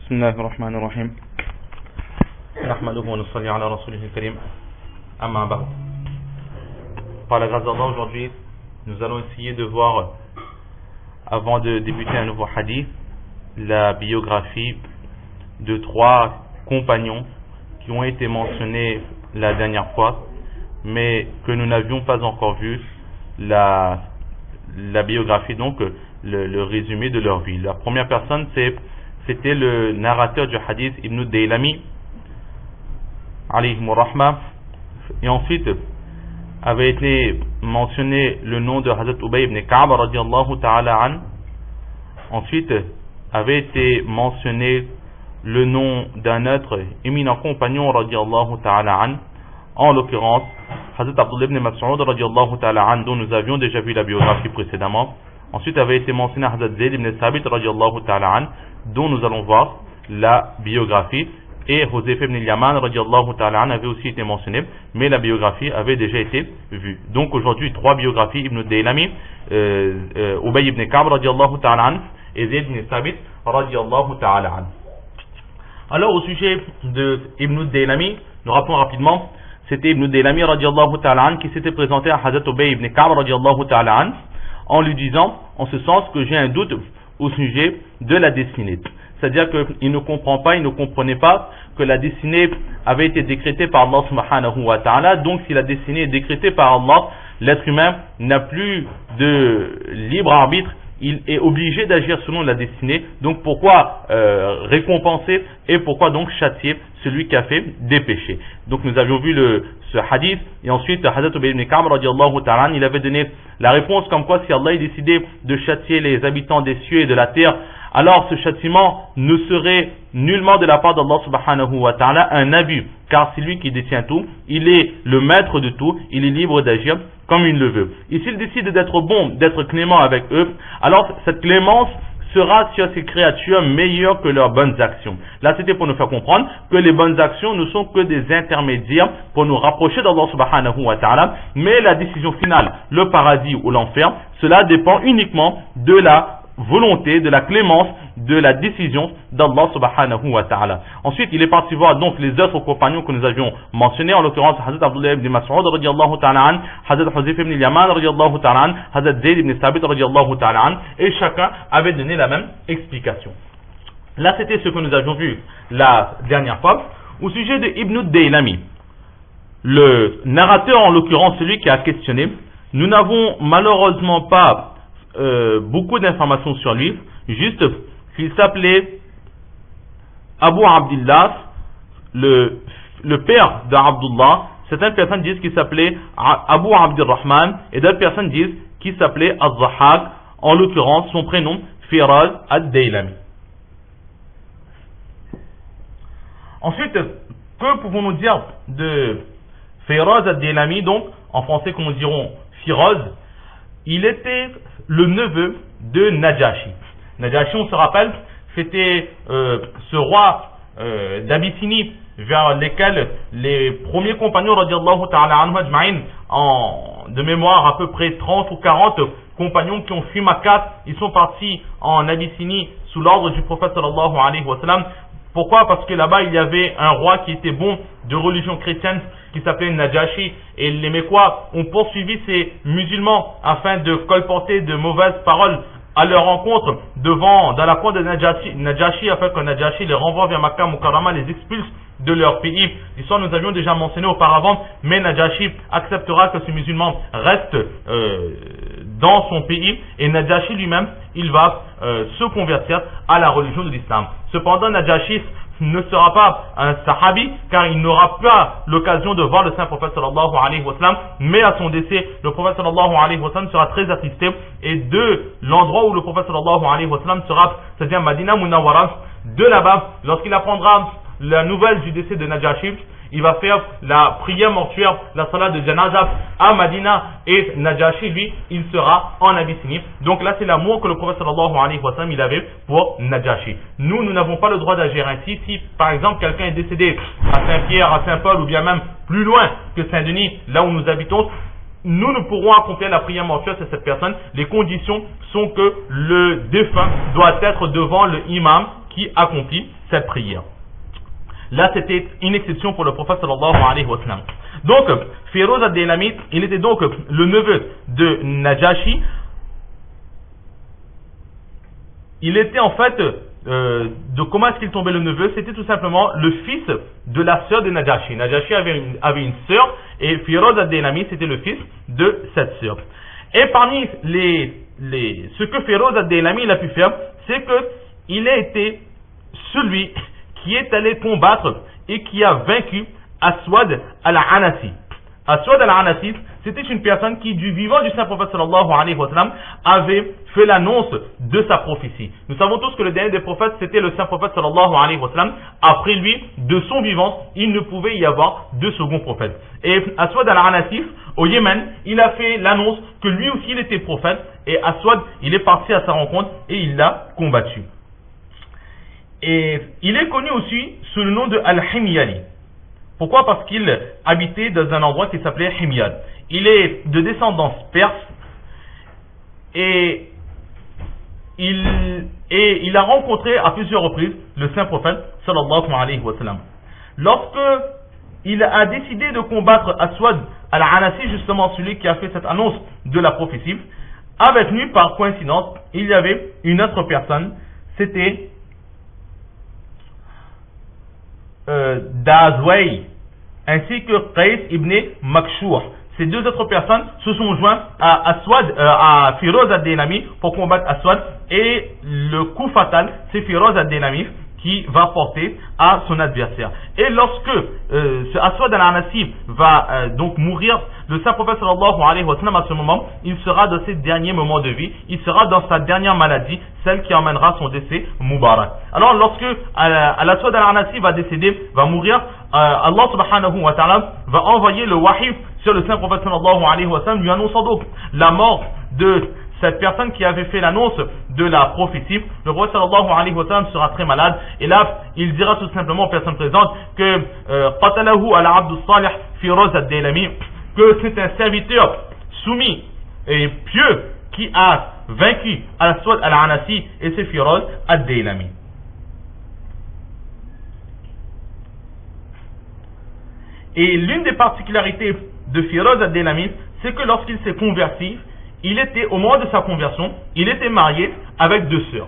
بسم الله الرحمن الرحيم نحمده ونصلي على رسوله الكريم أما بعد. Par la grâce d'Allah, aujourd'hui, nous allons essayer de voir, avant de débuter un nouveau hadith, la biographie de 3 compagnons qui ont été mentionnés la dernière fois, mais que nous n'avions pas encore vu la biographie, donc le résumé de leur vie. La première personne, c'était le narrateur du hadith Ibn Daylami, alayhi rahma, et ensuite avait été mentionné le nom de Hazrat Ubay ibn Ka'b radiallahu ta'ala an. Ensuite avait été mentionné le nom d'un autre éminent compagnon radiallahu ta'ala an, en l'occurrence Hazrat Abdullah ibn Mas'ud radiallahu ta'ala an, dont nous avions déjà vu la biographie précédemment. Ensuite avait été mentionné Hazrat Zayd ibn Thabit radiallahu ta'ala an, dont nous allons voir la biographie. Et Huzayfa ibn Yaman radiallahu ta'ala an avait aussi été mentionné, mais la biographie avait déjà été vue. Donc aujourd'hui 3 biographies: Ibn Daylami, Ubay ibn Ka'b radiallahu ta'ala an et Zayd ibn Thabit radiallahu ta'ala an. Alors au sujet de Ibn Daylami, nous rappelons rapidement, c'était Ibn Daylami radiallahu ta'ala an qui s'était présenté à Hazrat Ubay ibn Ka'b radiallahu ta'ala an en lui disant en ce sens que j'ai un doute au sujet de la destinée. C'est-à-dire qu'il ne comprend pas, il ne comprenait pas que la destinée avait été décrétée par Allah subhanahu wa ta'ala. Donc si la destinée est décrétée par Allah, l'être humain n'a plus de libre arbitre, il est obligé d'agir selon la destinée. Donc pourquoi récompenser et pourquoi donc châtier celui qui a fait des péchés? Donc nous avions vu ce hadith, et ensuite Hazrat Ubay ibn Ka'b radiallahu ta'ala, il avait donné la réponse comme quoi si Allah est décidé de châtier les habitants des cieux et de la terre, alors ce châtiment ne serait nullement de la part d'Allah subhanahu wa ta'ala un abus, car c'est lui qui détient tout, il est le maître de tout, il est libre d'agir comme il le veut. Et s'il décide d'être bon, d'être clément avec eux, alors cette clémence sera sur ces créatures meilleures que leurs bonnes actions. Là, c'était pour nous faire comprendre que les bonnes actions ne sont que des intermédiaires pour nous rapprocher d'Allah subhanahu wa ta'ala, mais la décision finale, le paradis ou l'enfer, cela dépend uniquement de la volonté, de la clémence, de la décision d'Allah subhanahu wa ta'ala. Ensuite, il est parti voir donc les autres compagnons que nous avions mentionnés, en l'occurrence Hazrat Abdullah ibn Mas'ud radiallahu ta'ala an, Hazrat Huzayfa ibn Yaman radiallahu ta'ala an, Hazrat Zayd ibn Thabit radiallahu ta'ala an, et chacun avait donné la même explication. Là, c'était ce que nous avions vu la dernière fois. Au sujet de Ibn Daylami, le narrateur, en l'occurrence celui qui a questionné, nous n'avons malheureusement pas beaucoup d'informations sur lui, juste qu'il s'appelait Abu Abdillah, le père d'Abdullah. Certaines personnes disent qu'il s'appelait Abu Abdirrahman et d'autres personnes disent qu'il s'appelait Az-Zahhak, en l'occurrence son prénom Firaz ad-Daylami. Ensuite, que pouvons-nous dire de Firaz ad-Daylami? Donc en français comme nous dirons Firaz, il était le neveu de Najashi. Najashi, on se rappelle, c'était ce roi d'Abyssinie vers lesquels les premiers compagnons radiallahu ta'ala anhu ajma'in, de mémoire à peu près 30 ou 40 compagnons qui ont fui Makkah, ils sont partis en Abyssinie sous l'ordre du prophète sallallahu alayhi wa sallam. Pourquoi? Parce que là-bas il y avait un roi qui était bon de religion chrétienne qui s'appelait Najashi, et les Mécois ont poursuivi ces musulmans afin de colporter de mauvaises paroles à leur rencontre dans la cour de Najashi afin que Najashi les renvoie vers Makkah Mukarrama, les expulse de leur pays. L'histoire nous avions déjà mentionné auparavant, mais Najashi acceptera que ce musulman reste dans son pays, et Najashi lui-même il va se convertir à la religion de l'islam. Cependant Najashi ne sera pas un sahabi, car il n'aura pas l'occasion de voir le saint prophète sallallahu alayhi wa sallam, mais à son décès le prophète sallallahu alayhi wa sallam sera très attristé, et de l'endroit où le prophète sallallahu alayhi wa sallam sera, c'est-à-dire Madina Munawwara, de là-bas, lorsqu'il apprendra la nouvelle du décès de Najashi, il va faire la prière mortuaire, la salat de Janaza à Madina, et Najashi lui il sera en Abyssinie. Donc là c'est l'amour que le prophète sallallahu alayhi wa sallam il avait pour Najashi. Nous n'avons pas le droit d'agir ainsi. Si par exemple quelqu'un est décédé à Saint-Pierre, à Saint-Paul, ou bien même plus loin que Saint-Denis, là où nous habitons, nous ne pourrons accomplir la prière mortuaire de cette personne. Les conditions sont que le défunt doit être devant le imam qui accomplit cette prière. Là, c'était une exception pour le prophète sallallahu alayhi wa sallam. Donc, Firoz ad-Daylami, il était donc le neveu de Najashi. Il était en fait, de comment est-ce qu'il tombait le neveu? C'était tout simplement le fils de la sœur de Najashi. Najashi avait une sœur et Firoz ad-Daylami, c'était le fils de cette sœur. Et parmi ce que Firoz ad-Daylami il a pu faire, c'est qu'il a été celui qui est allé combattre et qui a vaincu Aswad al-Anasi. Aswad al-Anasi, c'était une personne qui, du vivant du Saint-Prophète sallallahu alayhi wa sallam, avait fait l'annonce de sa prophétie. Nous savons tous que le dernier des prophètes, c'était le Saint-Prophète sallallahu alayhi wa sallam. Après lui, de son vivant, il ne pouvait y avoir de second prophète. Et Aswad al-Anasi, au Yémen, il a fait l'annonce que lui aussi il était prophète. Et Aswad, il est parti à sa rencontre et il l'a combattu. Et il est connu aussi sous le nom de Al-Himyali. Pourquoi? Parce qu'il habitait dans un endroit qui s'appelait Himyal. Il est de descendance perse et il a rencontré à plusieurs reprises le saint prophète sallallahu alayhi wa sallam. Lorsque il a décidé de combattre Aswad al-Anasi, justement celui qui a fait cette annonce de la prophétie, avec lui par coïncidence, il y avait une autre personne, c'était Dazway, ainsi que Qais ibn Makshur. Ces deux autres personnes se sont joints à Firoz ad-Daylami pour combattre Aswad, et le coup fatal, c'est Firoz ad-Daylami qui va porter à son adversaire. Et lorsque ce Aswad al-Anasi va donc mourir, le saint prophète sallallahu alayhi wa sallam, à ce moment, il sera dans ses derniers moments de vie, il sera dans sa dernière maladie, celle qui emmènera son décès Moubarak. Alors lorsque Al-Aswad al-Anasi va décéder, va mourir, Allah subhanahu wa ta'ala va envoyer le wahif sur le saint prophète sallallahu alayhi wa sallam, lui annonçant donc la mort de cette personne qui avait fait l'annonce de la prophétie. Le prophète sallallahu alayhi wa sallam sera très malade, et là il dira tout simplement aux personnes présentes que qatalahu al-abdu salih Firoz ad-Daylami, que c'est un serviteur soumis et pieux qui a vaincu Aswad al-Anasi, et c'est Firoz ad-Daylami. Et l'une des particularités de Firoz ad-Daylami, c'est que lorsqu'il s'est converti, il était, au moment de sa conversion, il était marié avec deux sœurs.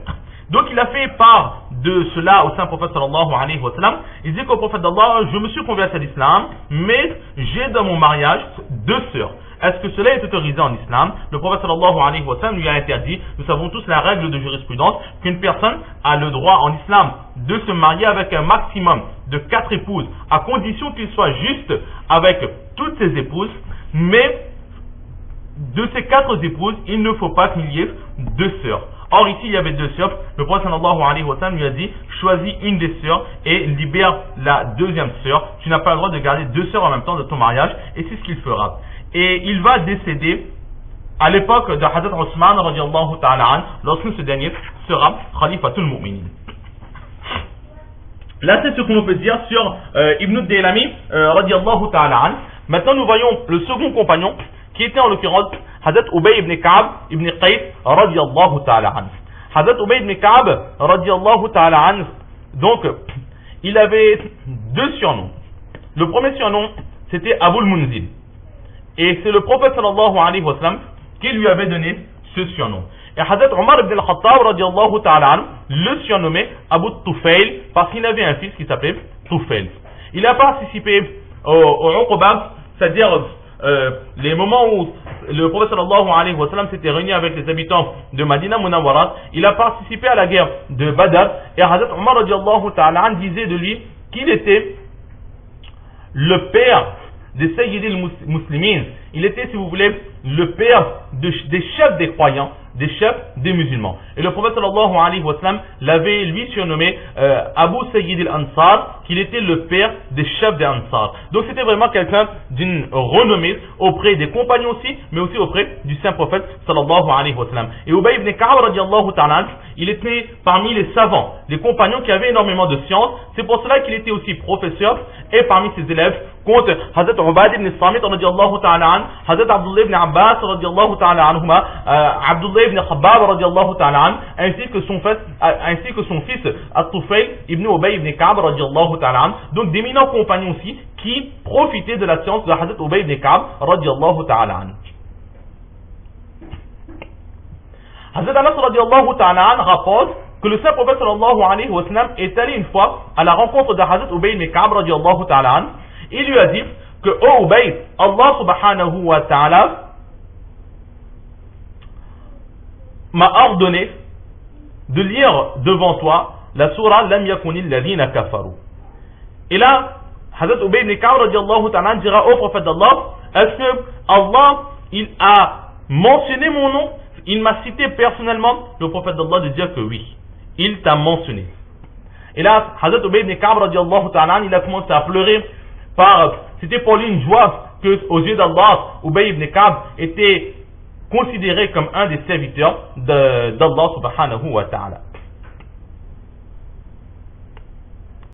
Donc il a fait part de cela au saint prophète sallallahu alayhi wa sallam. Il dit qu'au prophète d'Allah, je me suis converti à l'islam, mais j'ai dans mon mariage deux sœurs. Est-ce que cela est autorisé en islam? Le prophète sallallahu alayhi wa sallam lui a interdit. Nous savons tous la règle de jurisprudence qu'une personne a le droit en islam de se marier avec un maximum de 4 épouses, à condition qu'il soit juste avec toutes ses épouses, mais de ces 4 épouses, il ne faut pas qu'il y ait 2 sœurs. Or ici il y avait 2 sœurs. Le prophète sallallahu alayhi wa sallam lui a dit, choisis une des sœurs et libère la deuxième sœur. Tu n'as pas le droit de garder 2 sœurs en même temps de ton mariage, et c'est ce qu'il fera. Et il va décéder à l'époque de Hazrat Osman radiallahu ta'ala an, lorsque ce dernier sera Khalifatul Mu'minin. Là c'est ce que l'on peut dire sur Ibn Daylami radiallahu ta'ala an. Maintenant nous voyons le second compagnon, qui était en l'occurrence Hazrat Ubay ibn Ka'ab ibn Qais radiallahu ta'ala an. Hazrat Ubay ibn Ka'ab radiallahu ta'ala an, donc il avait 2 surnoms. Le premier surnom c'était Abul Munzil, et c'est le prophète sallallahu alayhi wa sallam qui lui avait donné ce surnom. Et Hazrat Omar ibn al-Khattab radiallahu ta'ala an le surnommait Abu Tufail, parce qu'il avait un fils qui s'appelait Tufail. Il a participé au Uqba, c'est-à-dire les moments où le prophète sallallahu alayhi wa sallam s'était réuni avec les habitants de Madina Munawwara. Il a participé à la guerre de Badr, et Hazrat Omar radiallahu ta'ala an disait de lui qu'il était le père des Sayyidil Muslimin. Il était, si vous voulez, le père des chefs des croyants, des chefs des musulmans. Et le prophète sallallahu alayhi wa sallam l'avait lui surnommé Abu Sayyid al-Ansar, qu'il était le père des chefs des Ansar. Donc c'était vraiment quelqu'un d'une renommée auprès des compagnons aussi, mais aussi auprès du saint prophète sallallahu alayhi wa sallam. Et Ubay ibn Ka'ab radiallahu ta'ala, il était parmi les savants, les compagnons qui avaient énormément de science. C'est pour cela qu'il était aussi professeur, et parmi ses élèves contre Hazrat Ubad ibn Samit radiallahu ta'ala an, Hazrat Abdullah ibn Abbas radiallahu ta'ala anhuma, Abdullah ibn Khabbab radiallahu ta'ala an, ainsi que son fils At-Tufayl ibn Ubay ibn Ka'b radiallahu ta'ala an, donc d'éminents compagnons aussi qui profitaient de la science de Hazrat Ubay ibn Ka'b radiallahu ta'ala an. Hazrat Anas radiallahu ta'ala an rapporte que le saint prophète sallallahu alayhi wa sallam est allé une fois à la rencontre de Hazrat Ubay ibn Ka'b radiallahu ta'ala an. Il lui a dit que oh Ubay, Allah subhanahu wa ta'ala m'a ordonné de lire devant toi la surah Lam yakunil ladhina kafaru. Et là, Hazrat Ubay ibn Ka'b radiallahu ta'ala dira au prophète d'Allah, est-ce que Allah il a mentionné mon nom? Il m'a cité personnellement? Le prophète d'Allah de dire que oui, il t'a mentionné. Et là, Hazrat Ubay ibn Ka'b radiallahu ta'ala il a commencé à pleurer. C'était pour lui une joie que, aux yeux d'Allah, Ubay ibn Ka'b était considéré comme un des serviteurs d'Allah subhanahu wa ta'ala.